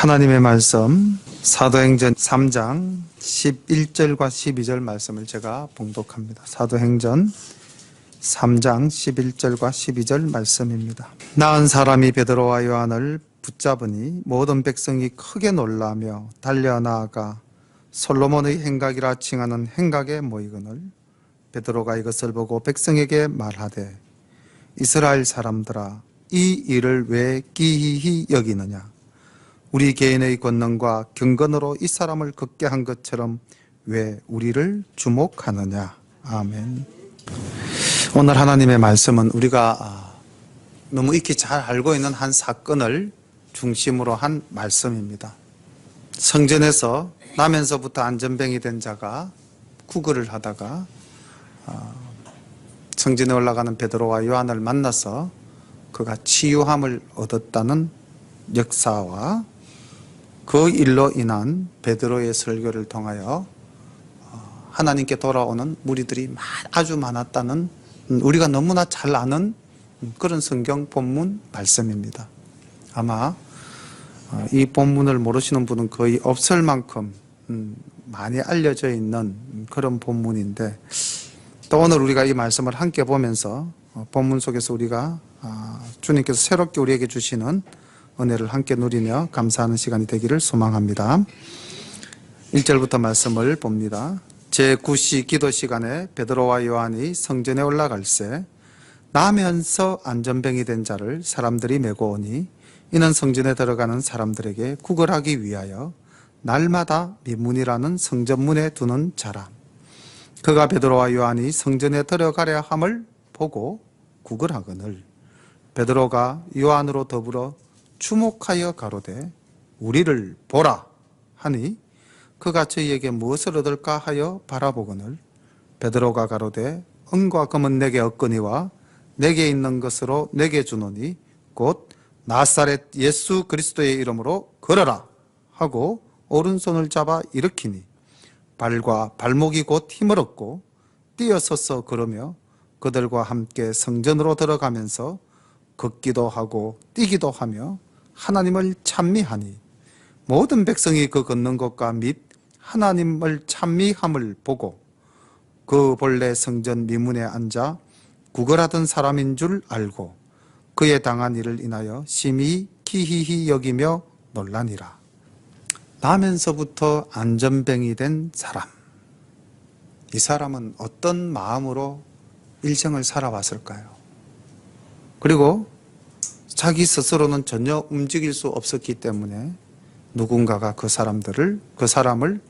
하나님의 말씀 사도행전 3장 11절과 12절 말씀을 제가 봉독합니다. 사도행전 3장 11절과 12절 말씀입니다. 나은 사람이 베드로와 요한을 붙잡으니 모든 백성이 크게 놀라며 달려나아가 솔로몬의 행각이라 칭하는 행각에 모이거늘 베드로가 이것을 보고 백성에게 말하되 이스라엘 사람들아 이 일을 왜 기이히 여기느냐. 우리 개인의 권능과 경건으로 이 사람을 걷게 한 것처럼 왜 우리를 주목하느냐. 아멘. 오늘 하나님의 말씀은 우리가 너무 익히 잘 알고 있는 한 사건을 중심으로 한 말씀입니다. 성전에서 나면서부터 안전병이 된 자가 구걸을 하다가 성전에 올라가는 베드로와 요한을 만나서 그가 치유함을 얻었다는 역사와 그 일로 인한 베드로의 설교를 통하여 하나님께 돌아오는 무리들이 아주 많았다는 우리가 너무나 잘 아는 그런 성경 본문 말씀입니다. 아마 이 본문을 모르시는 분은 거의 없을 만큼 많이 알려져 있는 그런 본문인데, 또 오늘 우리가 이 말씀을 함께 보면서 본문 속에서 우리가 주님께서 새롭게 우리에게 주시는 은혜를 함께 누리며 감사하는 시간이 되기를 소망합니다. 1절부터 말씀을 봅니다. 제9시 기도 시간에 베드로와 요한이 성전에 올라갈새 나면서 안전병이 된 자를 사람들이 메고 오니 이는 성전에 들어가는 사람들에게 구걸하기 위하여 날마다 미문이라는 성전문에 두는 자라. 그가 베드로와 요한이 성전에 들어가려 함을 보고 구걸하거늘 베드로가 요한으로 더불어 주목하여 가로되 우리를 보라 하니 그가 저희에게 무엇을 얻을까 하여 바라보거늘 베드로가 가로되 은과 금은 내게 없거니와 내게 있는 것으로 내게 주노니 곧 나사렛 예수 그리스도의 이름으로 걸어라 하고 오른손을 잡아 일으키니 발과 발목이 곧 힘을 얻고 뛰어서서 걸으며 그들과 함께 성전으로 들어가면서 걷기도 하고 뛰기도 하며 하나님을 찬미하니 모든 백성이 그 걷는 것과 및 하나님을 찬미함을 보고 그 본래 성전 미문에 앉아 구걸하던 사람인 줄 알고 그에 당한 일을 인하여 심히 기이히 여기며 놀라니라. 나면서부터 안전병이 된 사람, 이 사람은 어떤 마음으로 일생을 살아왔을까요? 그리고 자기 스스로는 전혀 움직일 수 없었기 때문에 누군가가 그 사람을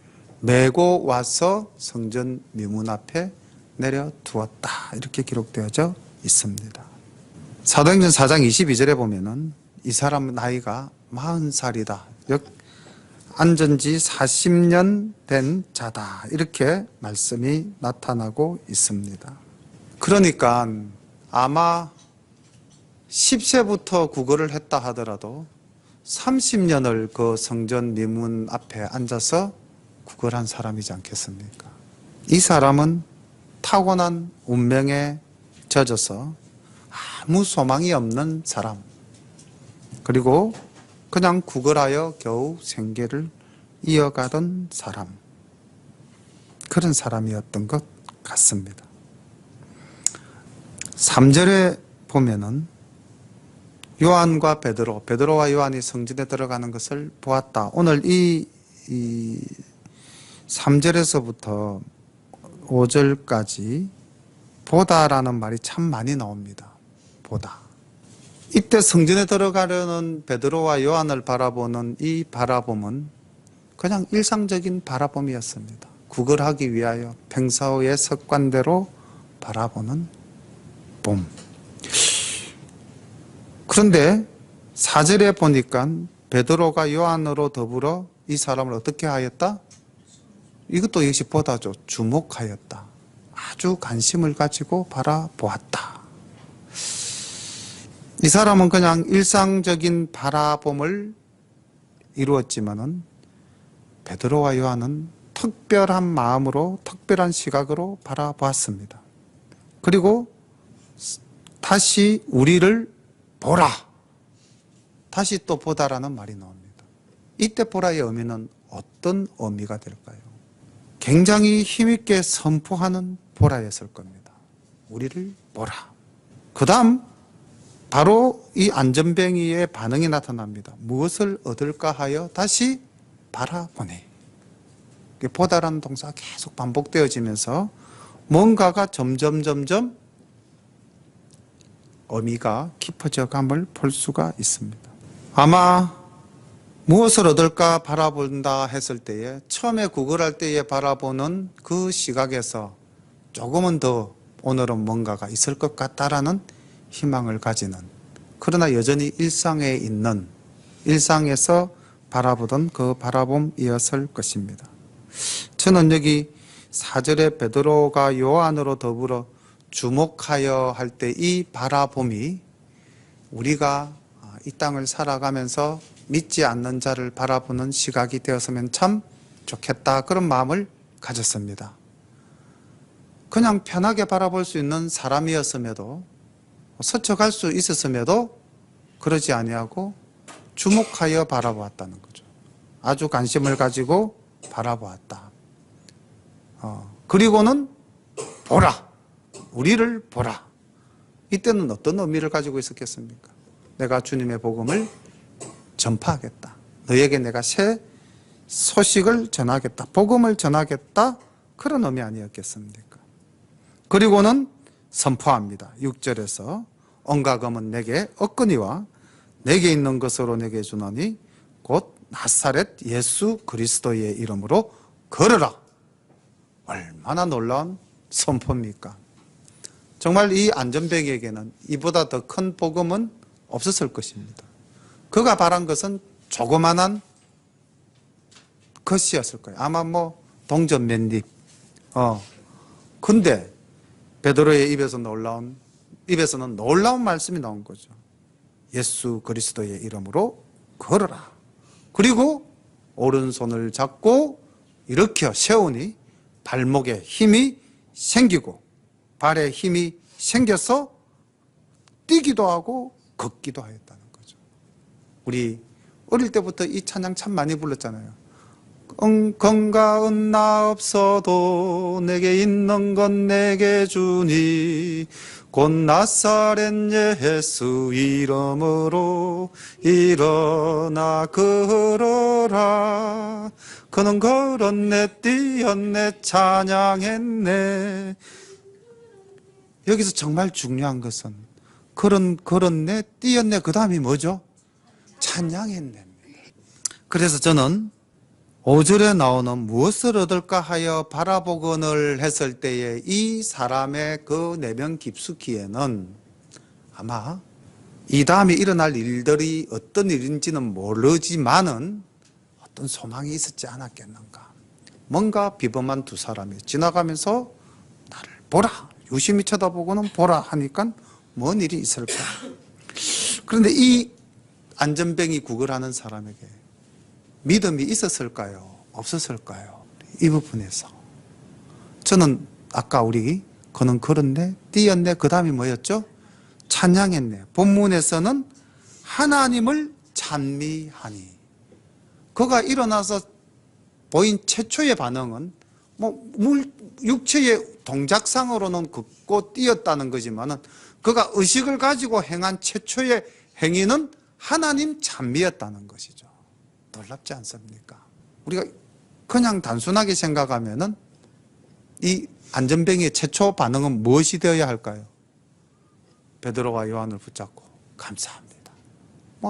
메고 와서 성전 미문 앞에 내려두었다, 이렇게 기록되어져 있습니다. 사도행전 4장 22절에 보면은 이 사람 나이가 40살이다, 즉 앉은 지 40년 된 자다, 이렇게 말씀이 나타나고 있습니다. 그러니까 아마 10세부터 구걸을 했다 하더라도 30년을 그 성전 미문 앞에 앉아서 구걸한 사람이지 않겠습니까? 이 사람은 타고난 운명에 젖어서 아무 소망이 없는 사람, 그리고 그냥 구걸하여 겨우 생계를 이어가던 사람, 그런 사람이었던 것 같습니다. 3절에 보면은 요한과 베드로와 요한이 성전에 들어가는 것을 보았다. 오늘 이 3절에서부터 5절까지 보다라는 말이 참 많이 나옵니다. 보다. 이때 성전에 들어가려는 베드로와 요한을 바라보는 이 바라봄은 그냥 일상적인 바라봄이었습니다. 구걸하기 위하여 평소의 습관대로 바라보는 봄. 그런데 4절에 보니까 베드로가 요한으로 더불어 이 사람을 어떻게 하였다? 이것도 역시 보다죠. 주목하였다. 아주 관심을 가지고 바라보았다. 이 사람은 그냥 일상적인 바라봄을 이루었지만은 베드로와 요한은 특별한 마음으로, 특별한 시각으로 바라보았습니다. 그리고 다시 우리를 보라, 다시 또 보다라는 말이 나옵니다. 이때 보라의 의미는 어떤 의미가 될까요? 굉장히 힘있게 선포하는 보라였을 겁니다. 우리를 보라. 그 다음 바로 이 안전뱅이의 반응이 나타납니다. 무엇을 얻을까 하여 다시 바라보니. 보다라는 동사가 계속 반복되어지면서 뭔가가 점점 의미가 깊어져 감을 볼 수가 있습니다. 아마 무엇을 얻을까 바라본다 했을 때에 처음에 구걸할 때에 바라보는 그 시각에서 조금은 더 오늘은 뭔가가 있을 것 같다라는 희망을 가지는, 그러나 여전히 일상에 있는, 일상에서 바라보던 그 바라봄이었을 것입니다. 저는 여기 4절에 베드로가 요한으로 더불어 주목하여 할 때 이 바라봄이 우리가 이 땅을 살아가면서 믿지 않는 자를 바라보는 시각이 되었으면 참 좋겠다, 그런 마음을 가졌습니다. 그냥 편하게 바라볼 수 있는 사람이었음에도, 스쳐갈 수 있었음에도 그러지 아니하고 주목하여 바라보았다는 거죠. 아주 관심을 가지고 바라보았다. 그리고는 보라, 우리를 보라. 이때는 어떤 의미를 가지고 있었겠습니까? 내가 주님의 복음을 전파하겠다. 너에게 내가 새 소식을 전하겠다. 복음을 전하겠다. 그런 의미 아니었겠습니까? 그리고는 선포합니다. 6절에서 온갖 검은 내게 얻거니와 내게 있는 것으로 내게 주노니 곧 나사렛 예수 그리스도의 이름으로 걸어라. 얼마나 놀라운 선포입니까? 정말 이 안전뱅이에게는 이보다 더 큰 복음은 없었을 것입니다. 그가 바란 것은 조그만한 것이었을 거예요. 아마 뭐 동전 몇 입. 근데 베드로의 입에서는 놀라운 말씀이 나온 거죠. 예수 그리스도의 이름으로 걸어라. 그리고 오른손을 잡고 일으켜 세우니 발목에 힘이 생기고 발에 힘이 생겨서 뛰기도 하고 걷기도 하였다는 거죠. 우리 어릴 때부터 이 찬양 참 많이 불렀잖아요. 건강은 나 없어도 내게 있는 건 내게 주니 곧 나사렛 예수 이름으로 일어나 걸어라. 그는 걸었네 뛰었네 찬양했네. 여기서 정말 중요한 것은 걸었네 뛰었네 그 다음이 뭐죠? 찬양했네. 그래서 저는 5절에 나오는 무엇을 얻을까 하여 바라보건을 했을 때에 이 사람의 그 내면 깊숙이에는 아마 이 다음에 일어날 일들이 어떤 일인지는 모르지만은 어떤 소망이 있었지 않았겠는가. 뭔가 비범한 두 사람이 지나가면서 나를 보라, 유심히 쳐다보고는 보라 하니까 뭔 일이 있을까. 그런데 이 안전뱅이 구걸하는 사람에게 믿음이 있었을까요? 없었을까요? 이 부분에서 저는 아까 그는 걸었네 뛰었네 그 다음이 뭐였죠? 찬양했네. 본문에서는 하나님을 찬미하니. 그가 일어나서 보인 최초의 반응은 육체의 동작상으로는 걷고 뛰었다는 거지만은 그가 의식을 가지고 행한 최초의 행위는 하나님 찬미였다는 것이죠. 놀랍지 않습니까? 우리가 그냥 단순하게 생각하면은 이 안전뱅이의 최초 반응은 무엇이 되어야 할까요? 베드로와 요한을 붙잡고 감사합니다.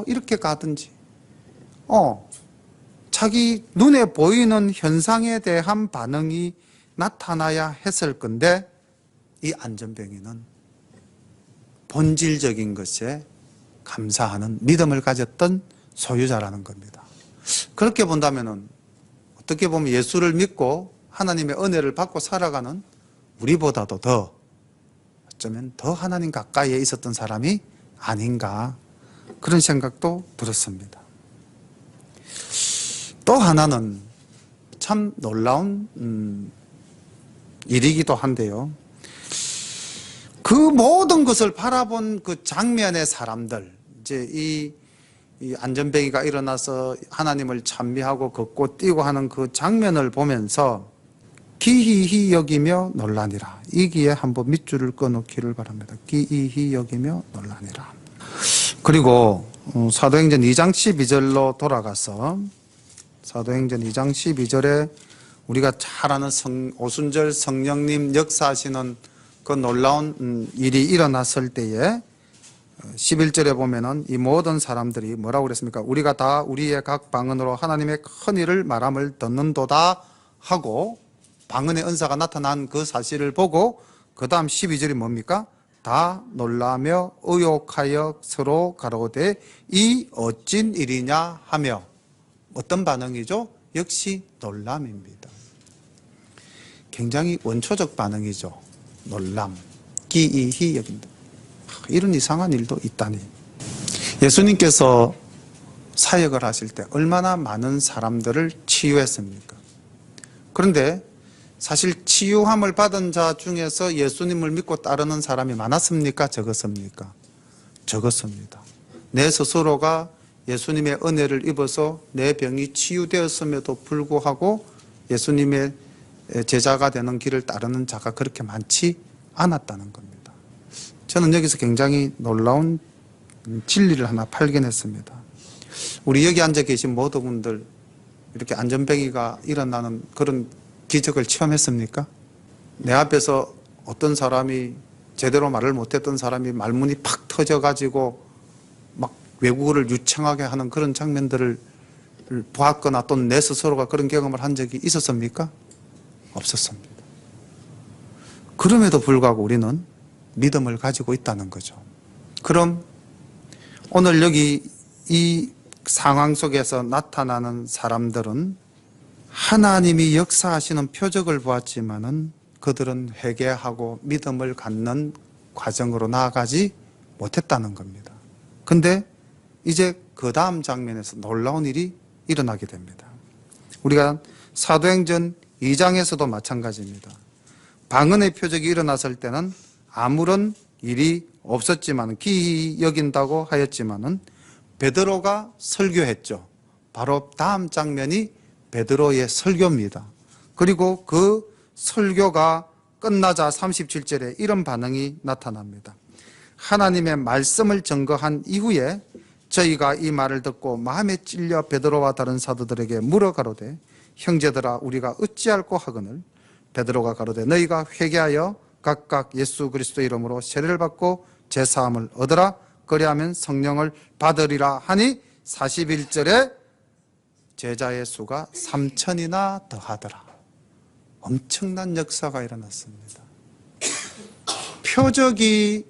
이렇게 가든지, 자기 눈에 보이는 현상에 대한 반응이 나타나야 했을 건데 이 안전뱅이는 본질적인 것에 감사하는 믿음을 가졌던 소유자라는 겁니다. 그렇게 본다면은 어떻게 보면 예수를 믿고 하나님의 은혜를 받고 살아가는 우리보다도 어쩌면 더 하나님 가까이에 있었던 사람이 아닌가, 그런 생각도 들었습니다. 또 하나는 참 놀라운 일이기도 한데요. 그 모든 것을 바라본 그 장면의 사람들, 이제 이 이 안전뱅이가 일어나서 하나님을 찬미하고 걷고 뛰고 하는 그 장면을 보면서 기이히 여기며 놀라니라. 이기에 한번 밑줄을 꺼놓기를 바랍니다. 기이히 여기며 놀라니라. 그리고 사도행전 2장 12절로 돌아가서 사도행전 2장 12절에 우리가 잘 아는 오순절 성령님 역사하시는 그 놀라운 일이 일어났을 때에 11절에 보면은 이 모든 사람들이 뭐라고 그랬습니까? 우리가 다 우리의 각 방언으로 하나님의 큰 일을 말함을 듣는도다 하고 방언의 은사가 나타난 그 사실을 보고 그 다음 12절이 뭡니까? 다 놀라며 의욕하여 서로 가로되 이 어찐 일이냐 하며 어떤 반응이죠? 역시 놀람입니다. 굉장히 원초적 반응이죠. 놀람, 기이히 여긴다. 이런 이상한 일도 있다니. 예수님께서 사역을 하실 때 얼마나 많은 사람들을 치유했습니까? 그런데 사실 치유함을 받은 자 중에서 예수님을 믿고 따르는 사람이 많았습니까? 적었습니까? 적었습니다. 내 스스로가 예수님의 은혜를 입어서 내 병이 치유되었음에도 불구하고 예수님의 제자가 되는 길을 따르는 자가 그렇게 많지 않았다는 겁니다. 저는 여기서 굉장히 놀라운 진리를 하나 발견했습니다. 우리 여기 앉아 계신 모든 분들 이렇게 안전뱅이가 일어나는 그런 기적을 체험했습니까? 내 앞에서 어떤 사람이 제대로 말을 못했던 사람이 말문이 팍 터져가지고 막 외국어를 유창하게 하는 그런 장면들을 보았거나 또는 내 스스로가 그런 경험을 한 적이 있었습니까? 없었습니다. 그럼에도 불구하고 우리는 믿음을 가지고 있다는 거죠. 그럼 오늘 여기 이 상황 속에서 나타나는 사람들은 하나님이 역사하시는 표적을 보았지만은 그들은 회개하고 믿음을 갖는 과정으로 나아가지 못했다는 겁니다. 근데 이제 그 다음 장면에서 놀라운 일이 일어나게 됩니다. 우리가 사도행전 2장에서도 마찬가지입니다. 방언의 표적이 일어났을 때는 아무런 일이 없었지만 기이히 여긴다고 하였지만은 베드로가 설교했죠. 바로 다음 장면이 베드로의 설교입니다. 그리고 그 설교가 끝나자 37절에 이런 반응이 나타납니다. 하나님의 말씀을 증거한 이후에 저희가 이 말을 듣고 마음에 찔려 베드로와 다른 사도들에게 물어 가로되 형제들아 우리가 어찌할꼬 하거늘 베드로가 가로되 너희가 회개하여 각각 예수 그리스도 이름으로 세례를 받고 제사함을 얻으라 그리하면 성령을 받으리라 하니 41절에 제자의 수가 3,000이나 더하더라. 엄청난 역사가 일어났습니다. 표적이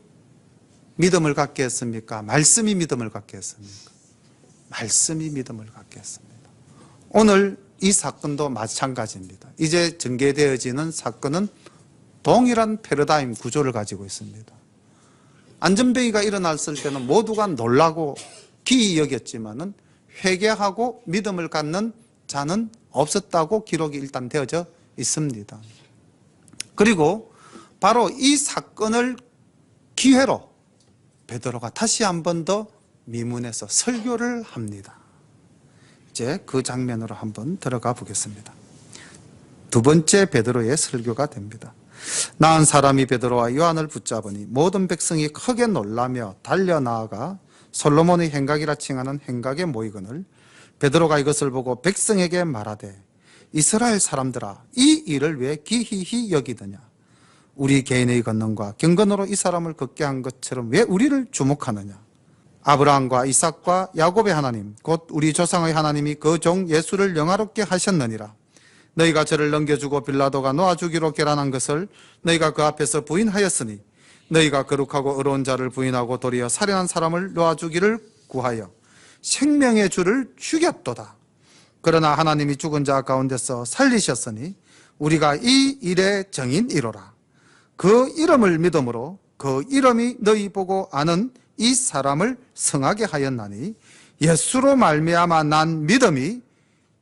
믿음을 갖게 했습니까? 말씀이 믿음을 갖게 했습니까? 말씀이 믿음을 갖게 했습니다. 오늘 이 사건도 마찬가지입니다. 이제 전개되어지는 사건은 동일한 패러다임 구조를 가지고 있습니다. 안전뱅이가 일어났을 때는 모두가 놀라고 기이 여겼지만은 회개하고 믿음을 갖는 자는 없었다고 기록이 일단 되어져 있습니다. 그리고 바로 이 사건을 기회로 베드로가 다시 한 번 더 미문에서 설교를 합니다. 이제 그 장면으로 한번 들어가 보겠습니다. 두 번째 베드로의 설교가 됩니다. 나은 사람이 베드로와 요한을 붙잡으니 모든 백성이 크게 놀라며 달려나아가 솔로몬의 행각이라 칭하는 행각에 모이거늘 베드로가 이것을 보고 백성에게 말하되 이스라엘 사람들아 이 일을 왜 기이히 여기느냐 우리 개인의 권능과 경건으로 이 사람을 걷게 한 것처럼 왜 우리를 주목하느냐 아브라함과 이삭과 야곱의 하나님 곧 우리 조상의 하나님이 그 종 예수를 영화롭게 하셨느니라 너희가 저를 넘겨주고 빌라도가 놓아주기로 결단한 것을 너희가 그 앞에서 부인하였으니 너희가 거룩하고 의로운 자를 부인하고 도리어 살인한 사람을 놓아주기를 구하여 생명의 주를 죽였도다. 그러나 하나님이 죽은 자 가운데서 살리셨으니 우리가 이 일의 정인이로라. 그 이름을 믿음으로 그 이름이 너희 보고 아는 이 사람을 성하게 하였나니 예수로 말미암아 난 믿음이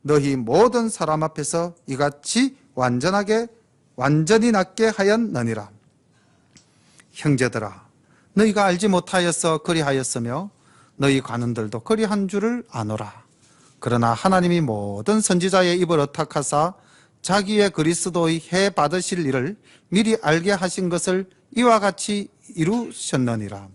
너희 모든 사람 앞에서 이같이 완전히 낫게 하였느니라. 형제들아 너희가 알지 못하여서 그리하였으며 너희 관원들도 그리한 줄을 아노라. 그러나 하나님이 모든 선지자의 입을 어탁하사 자기의 그리스도의 해 받으실 일을 미리 알게 하신 것을 이와 같이 이루셨느니라.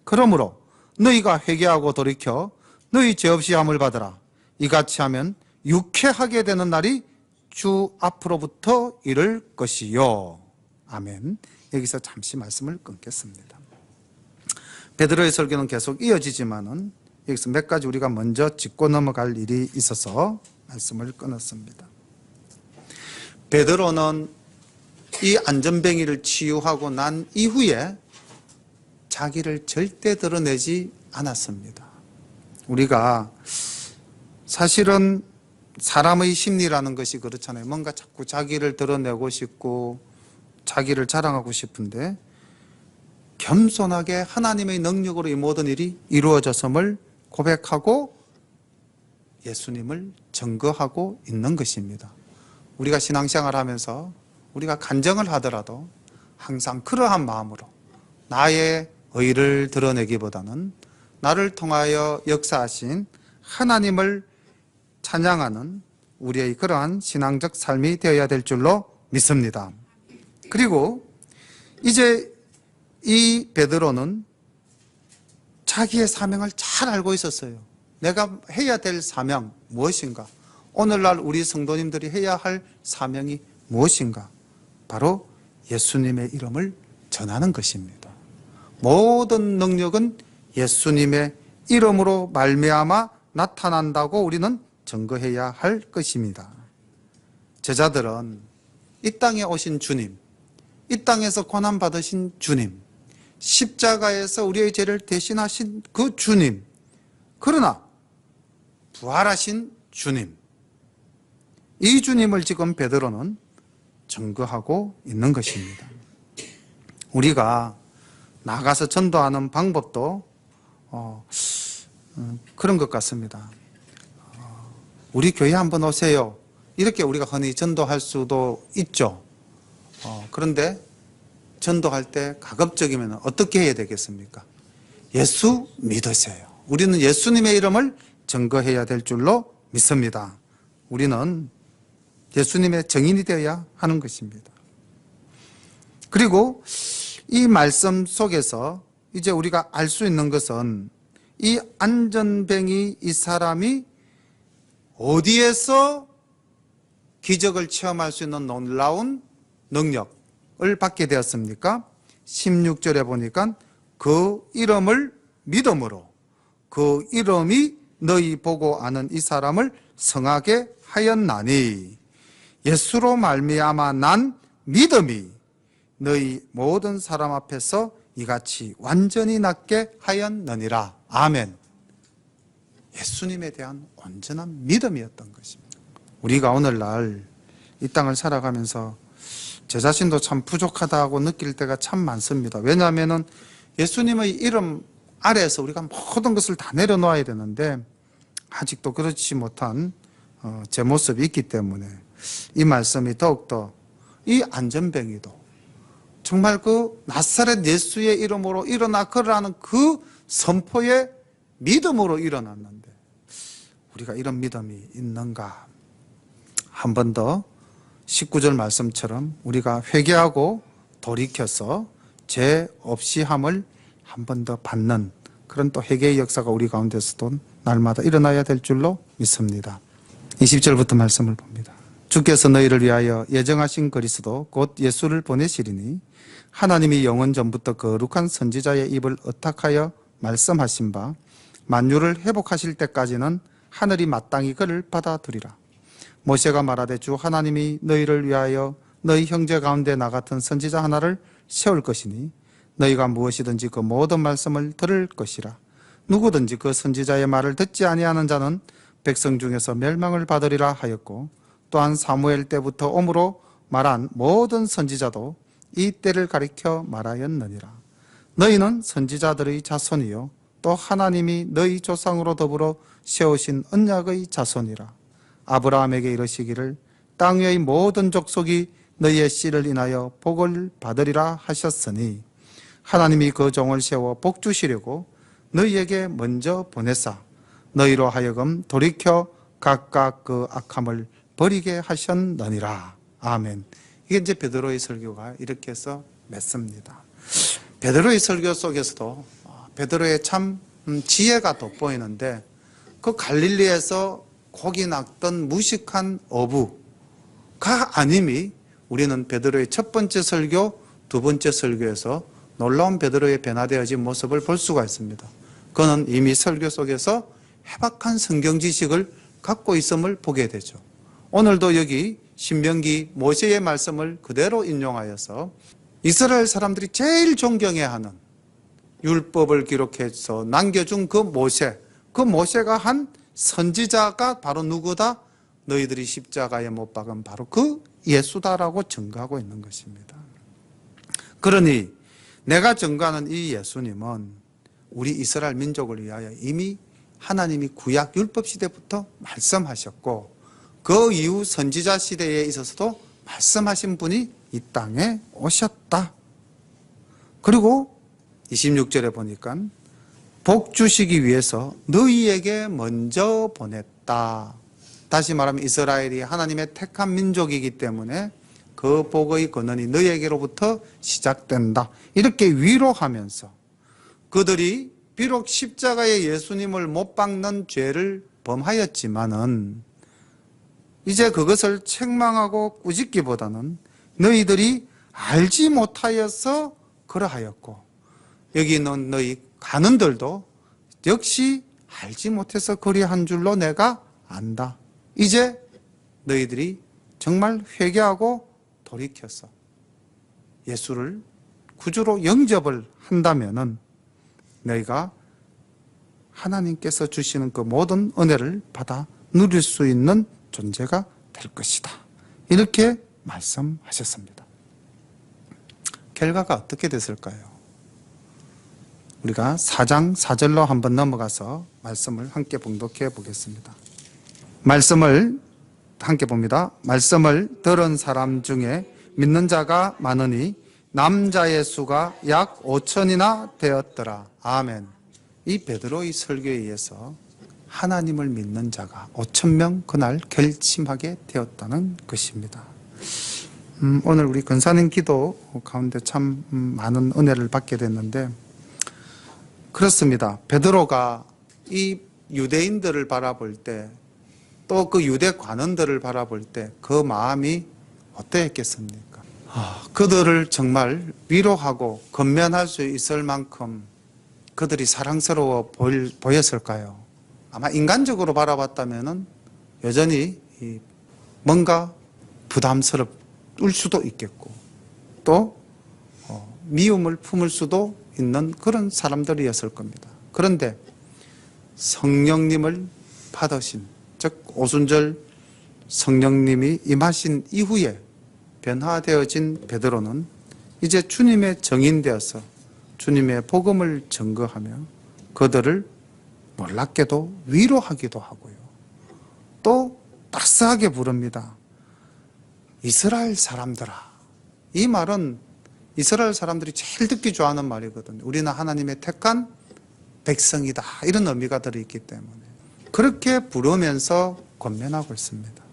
그러므로 너희가 회개하고 돌이켜 너희 죄 없이 함을 받으라. 이같이 하면 유쾌하게 되는 날이 주 앞으로부터 이를 것이요. 아멘. 여기서 잠시 말씀을 끊겠습니다. 베드로의 설교는 계속 이어지지만은 여기서 몇 가지 우리가 먼저 짚고 넘어갈 일이 있어서 말씀을 끊었습니다. 베드로는 이 안전뱅이를 치유하고 난 이후에 자기를 절대 드러내지 않았습니다. 우리가 사실은 사람의 심리라는 것이 그렇잖아요. 뭔가 자꾸 자기를 드러내고 싶고 자기를 자랑하고 싶은데 겸손하게 하나님의 능력으로 이 모든 일이 이루어졌음을 고백하고 예수님을 증거하고 있는 것입니다. 우리가 신앙생활 하면서 우리가 간증을 하더라도 항상 그러한 마음으로 나의 의를 드러내기보다는 나를 통하여 역사하신 하나님을 찬양하는 우리의 그러한 신앙적 삶이 되어야 될 줄로 믿습니다. 그리고 이제 이 베드로는 자기의 사명을 잘 알고 있었어요. 내가 해야 될 사명 무엇인가? 오늘날 우리 성도님들이 해야 할 사명이 무엇인가? 바로 예수님의 이름을 전하는 것입니다. 모든 능력은 예수님의 이름으로 말미암아 나타난다고 우리는 증거해야 할 것입니다. 제자들은 이 땅에 오신 주님, 이 땅에서 고난받으신 주님, 십자가에서 우리의 죄를 대신하신 그 주님, 그러나 부활하신 주님, 이 주님을 지금 베드로는 증거하고 있는 것입니다. 우리가 나가서 전도하는 방법도 그런 것 같습니다. 우리 교회 한번 오세요. 이렇게 우리가 흔히 전도할 수도 있죠. 그런데 전도할 때 가급적이면 어떻게 해야 되겠습니까? 예수 믿으세요. 우리는 예수님의 이름을 증거해야 될 줄로 믿습니다. 우리는 예수님의 증인이 되어야 하는 것입니다. 그리고 이 말씀 속에서 이제 우리가 알 수 있는 것은 이 안전뱅이 이 사람이 어디에서 기적을 체험할 수 있는 놀라운 능력을 받게 되었습니까? 16절에 보니까 그 이름을 믿음으로 그 이름이 너희 보고 아는 이 사람을 성하게 하였나니 예수로 말미암아 난 믿음이 너희 모든 사람 앞에서 이같이 완전히 낫게 하였느니라. 아멘. 예수님에 대한 온전한 믿음이었던 것입니다. 우리가 오늘날 이 땅을 살아가면서 제 자신도 참 부족하다고 느낄 때가 참 많습니다. 왜냐하면 예수님의 이름 아래에서 우리가 모든 것을 다 내려놓아야 되는데 아직도 그렇지 못한 제 모습이 있기 때문에 이 말씀이 더욱더 이 안전뱅이도 정말 그 나사렛 예수의 이름으로 일어나 걸으라는 그 선포의 믿음으로 일어났는데 우리가 이런 믿음이 있는가? 한 번 더 19절 말씀처럼 우리가 회개하고 돌이켜서 죄 없이 함을 한 번 더 받는 그런 또 회개의 역사가 우리 가운데서도 날마다 일어나야 될 줄로 믿습니다. 20절부터 말씀을 봅니다. 주께서 너희를 위하여 예정하신 그리스도 곧 예수를 보내시리니 하나님이 영원 전부터 거룩한 선지자의 입을 의탁하여 말씀하신 바 만유를 회복하실 때까지는 하늘이 마땅히 그를 받아들이라. 모세가 말하되 주 하나님이 너희를 위하여 너희 형제 가운데 나 같은 선지자 하나를 세울 것이니 너희가 무엇이든지 그 모든 말씀을 들을 것이라. 누구든지 그 선지자의 말을 듣지 아니하는 자는 백성 중에서 멸망을 받으리라 하였고 또한 사무엘 때부터 오므로 말한 모든 선지자도 이 때를 가리켜 말하였느니라. 너희는 선지자들의 자손이요 또 하나님이 너희 조상으로 더불어 세우신 언약의 자손이라. 아브라함에게 이르시기를 땅 위의 모든 족속이 너희의 씨를 인하여 복을 받으리라 하셨으니 하나님이 그 종을 세워 복 주시려고 너희에게 먼저 보내사 너희로 하여금 돌이켜 각각 그 악함을 버리게 하셨느니라. 아멘. 이게 이제 베드로의 설교가 이렇게 해서 맺습니다. 베드로의 설교 속에서도 베드로의 참 지혜가 돋보이는데, 그 갈릴리에서 곡이 낙던 무식한 어부가 아님이 우리는 베드로의 첫 번째 설교, 두 번째 설교에서 놀라운 베드로의 변화되어진 모습을 볼 수가 있습니다. 그는 이미 설교 속에서 해박한 성경 지식을 갖고 있음을 보게 되죠. 오늘도 여기 신명기 모세의 말씀을 그대로 인용하여서 이스라엘 사람들이 제일 존경해하는 율법을 기록해서 남겨준 그 모세가 한 선지자가 바로 누구다? 너희들이 십자가에 못 박은 바로 그 예수다라고 증거하고 있는 것입니다. 그러니 내가 증거하는 이 예수님은 우리 이스라엘 민족을 위하여 이미 하나님이 구약 율법 시대부터 말씀하셨고, 그 이후 선지자 시대에 있어서도 말씀하신 분이 이 땅에 오셨다. 그리고 26절에 보니까 복 주시기 위해서 너희에게 먼저 보냈다. 다시 말하면 이스라엘이 하나님의 택한 민족이기 때문에 그 복의 근원이 너희에게로부터 시작된다. 이렇게 위로하면서 그들이 비록 십자가에 예수님을 못 박는 죄를 범하였지만은 이제 그것을 책망하고 꾸짖기보다는 너희들이 알지 못하여서 그러하였고, 여기 있는 너희 간원들도 역시 알지 못해서 그리한 줄로 내가 안다. 이제 너희들이 정말 회개하고 돌이켜서 예수를 구주로 영접을 한다면은 너희가 하나님께서 주시는 그 모든 은혜를 받아 누릴 수 있는 존재가 될 것이다. 이렇게 말씀하셨습니다. 결과가 어떻게 됐을까요? 우리가 4장 4절로 한번 넘어가서 말씀을 함께 봉독해 보겠습니다. 말씀을 함께 봅니다. 말씀을 들은 사람 중에 믿는 자가 많으니 남자의 수가 약 5천이나 되었더라. 아멘. 이 베드로의 설교에 의해서 하나님을 믿는 자가 5,000명 그날 결심하게 되었다는 것입니다. 오늘 우리 권사님 기도 가운데 참 많은 은혜를 받게 됐는데, 그렇습니다. 베드로가 이 유대인들을 바라볼 때, 또 그 유대 관원들을 바라볼 때 그 마음이 어떠했겠습니까? 그들을 정말 위로하고 건면할 수 있을 만큼 그들이 사랑스러워 보였을까요? 아마 인간적으로 바라봤다면 여전히 뭔가 부담스러울 수도 있겠고, 또 미움을 품을 수도 있는 그런 사람들이었을 겁니다. 그런데 성령님을 받으신, 즉 오순절 성령님이 임하신 이후에 변화되어진 베드로는 이제 주님의 증인되어서 주님의 복음을 증거하며 그들을 놀랍게도 위로하기도 하고요. 또 따스하게 부릅니다. 이스라엘 사람들아. 이 말은 이스라엘 사람들이 제일 듣기 좋아하는 말이거든요. 우리는 하나님의 택한 백성이다. 이런 의미가 들어있기 때문에 그렇게 부르면서 권면하고 있습니다.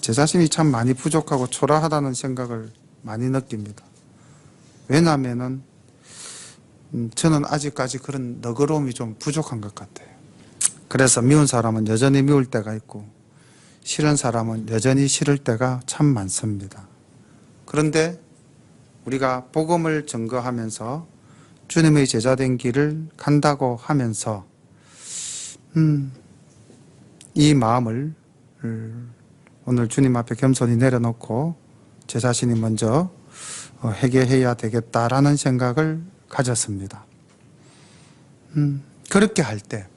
제 자신이 참 많이 부족하고 초라하다는 생각을 많이 느낍니다. 왜냐하면 저는 아직까지 그런 너그러움이 좀 부족한 것 같아요. 그래서 미운 사람은 여전히 미울 때가 있고 싫은 사람은 여전히 싫을 때가 참 많습니다. 그런데 우리가 복음을 증거하면서 주님의 제자된 길을 간다고 하면서 이 마음을 오늘 주님 앞에 겸손히 내려놓고 제 자신이 먼저 회개해야 되겠다라는 생각을 가졌습니다. 그렇게 할 때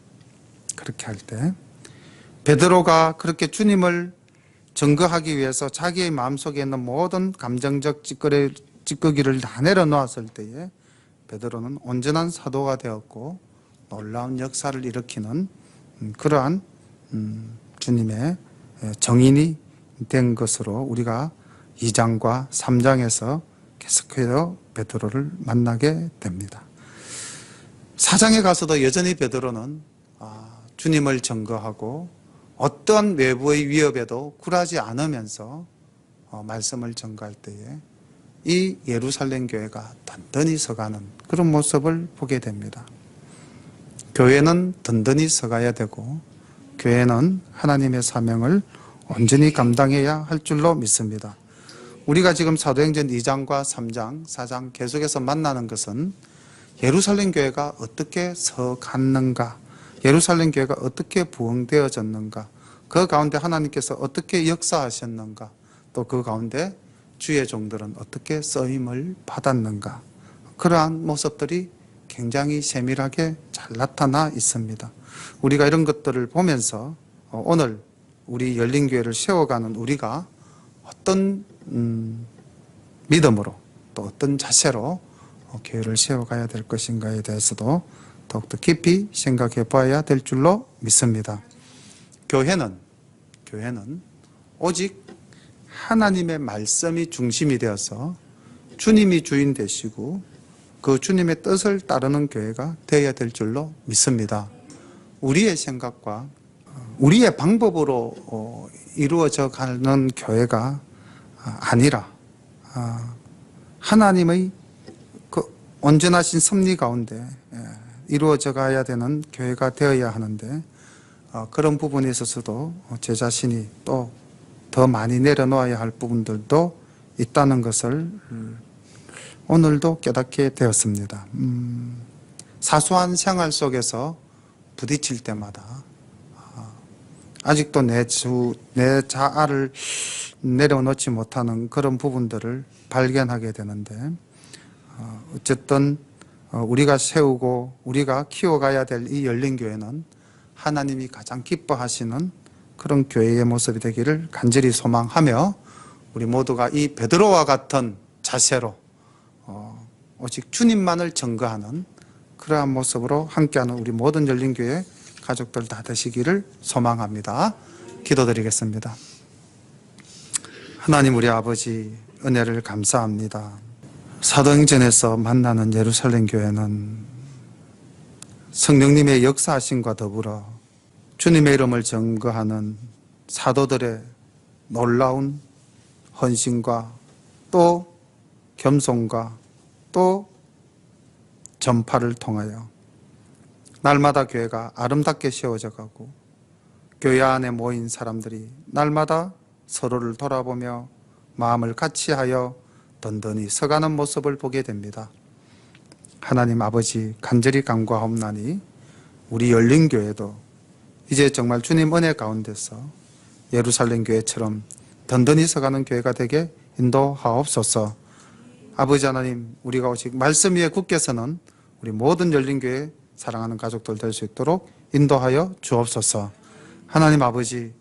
베드로가 그렇게 주님을 증거하기 위해서 자기의 마음속에 있는 모든 감정적 찌꺼기를 다 내려놓았을 때에 베드로는 온전한 사도가 되었고 놀라운 역사를 일으키는 그러한 주님의 정인이 된 것으로 우리가 2장과 3장에서 계속해서 베드로를 만나게 됩니다. 4장에 가서도 여전히 베드로는 주님을 증거하고 어떠한 외부의 위협에도 굴하지 않으면서 말씀을 전가할 때에 이 예루살렘 교회가 든든히 서가는 그런 모습을 보게 됩니다. 교회는 든든히 서가야 되고 교회는 하나님의 사명을 온전히 감당해야 할 줄로 믿습니다. 우리가 지금 사도행전 2장과 3장, 4장 계속해서 만나는 것은 예루살렘 교회가 어떻게 서갔는가, 예루살렘 교회가 어떻게 부흥되어졌는가, 그 가운데 하나님께서 어떻게 역사하셨는가, 또 그 가운데 주의 종들은 어떻게 쓰임을 받았는가, 그러한 모습들이 굉장히 세밀하게 잘 나타나 있습니다. 우리가 이런 것들을 보면서 오늘 우리 열린교회를 세워가는 우리가 어떤 믿음으로 또 어떤 자세로 교회를 세워가야 될 것인가에 대해서도 더욱더 깊이 생각해 봐야 될 줄로 믿습니다. 교회는 오직 하나님의 말씀이 중심이 되어서 주님이 주인 되시고 그 주님의 뜻을 따르는 교회가 되어야 될 줄로 믿습니다. 우리의 생각과 우리의 방법으로 이루어져 가는 교회가 아니라 하나님의 그 온전하신 섭리 가운데 이루어져 가야 되는 교회가 되어야 하는데 그런 부분에 있어서도 제 자신이 또 더 많이 내려놓아야 할 부분들도 있다는 것을 오늘도 깨닫게 되었습니다. 사소한 생활 속에서 부딪힐 때마다 아직도 내 자아를 내려놓지 못하는 그런 부분들을 발견하게 되는데 어쨌든 우리가 세우고 우리가 키워가야 될 이 열린교회는 하나님이 가장 기뻐하시는 그런 교회의 모습이 되기를 간절히 소망하며 우리 모두가 이 베드로와 같은 자세로 오직 주님만을 증거하는 그러한 모습으로 함께하는 우리 모든 열린교회 가족들 다 되시기를 소망합니다. 기도드리겠습니다. 하나님 우리 아버지 은혜를 감사합니다. 사도행전에서 만나는 예루살렘 교회는 성령님의 역사하심과 더불어 주님의 이름을 증거하는 사도들의 놀라운 헌신과 또 겸손과 또 전파를 통하여 날마다 교회가 아름답게 세워져 가고 교회 안에 모인 사람들이 날마다 서로를 돌아보며 마음을 같이하여 든든히 서가는 모습을 보게 됩니다. 하나님 아버지 간절히 간구하옵나니 우리 열린교회도 이제 정말 주님 은혜 가운데서 예루살렘 교회처럼 든든히 서가는 교회가 되게 인도하옵소서. 아버지 하나님 우리가 오직 말씀 위에 굳게 서는 우리 모든 열린교회 사랑하는 가족들 될 수 있도록 인도하여 주옵소서. 하나님 아버지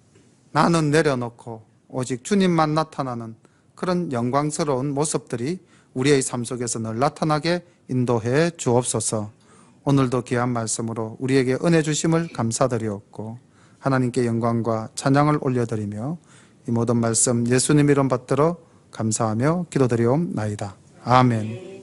나는 내려놓고 오직 주님만 나타나는 그런 영광스러운 모습들이 우리의 삶 속에서 늘 나타나게 인도해 주옵소서. 오늘도 귀한 말씀으로 우리에게 은혜 주심을 감사드리옵고 하나님께 영광과 찬양을 올려드리며 이 모든 말씀 예수님 이름 받들어 감사하며 기도드리옵나이다. 아멘.